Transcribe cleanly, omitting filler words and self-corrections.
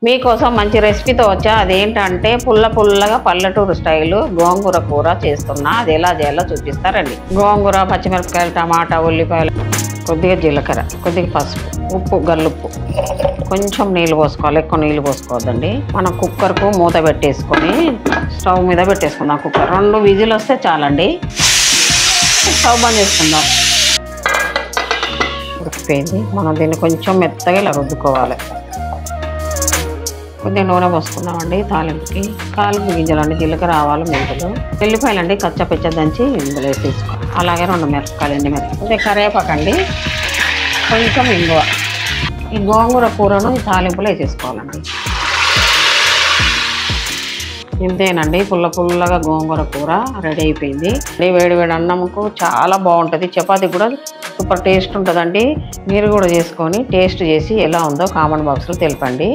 మీకోసం మంచి రెసిపీతో వచ్చా. అదేంటంటే పుల్లగా పల్లెటూరు స్టైలు గోంగూర కూర చేస్తున్నా. అది ఎలా చేయాలో చూపిస్తారండి. గోంగూర, పచ్చిమిరపకాయలు, టమాటా, ఉల్లిపాయలు, కొద్దిగా జీలకర్ర, కొద్దిగా పసుపు, ఉప్పు, గల్లుప్పు, కొంచెం నీళ్ళు పోసుకోవాలి. ఎక్కువ నీళ్ళు పోసుకోవద్దండి. మనం కుక్కర్కు మూత పెట్టేసుకొని స్టవ్ మీద పెట్టేసుకుందాం. కుక్కర్ 2 విజిల్ వస్తే చాలండి. స్టవ్ బంద్ చేసుకుందాం. ఉడికిపోయింది. మనం దీన్ని కొంచెం మెత్తగా ఇలా రుద్దుకోవాలి. కొద్దిగా నూనె పోసుకుందామండి. తాలింపుకి తాలింపు గింజలండి, జీలకర్ర, ఆవాలు, మెంతులు, వెల్లిపాయలండి కచ్చపిచ్చ దంచి ఇందులో వేసేసుకోవాలి. అలాగే 2 మిరపకాయలు, ఎండి మిరపకాయలు, కొద్దిగా కరివేపాకండి, కొంచెం ఇంగువ. ఈ గోంగూర కూరను ఈ తాలింపులో వేసేసుకోవాలండి. ఇంతేనండి, పుల్లగా గోంగూర కూర రెడీ అయిపోయింది. వేడి అన్నంకు చాలా బాగుంటుంది. చపాతీ కూడా సూపర్ టేస్ట్ ఉంటుందండి. మీరు కూడా చేసుకొని టేస్ట్ చేసి ఎలా ఉందో కామెంట్ బాక్స్లో తెలపండి.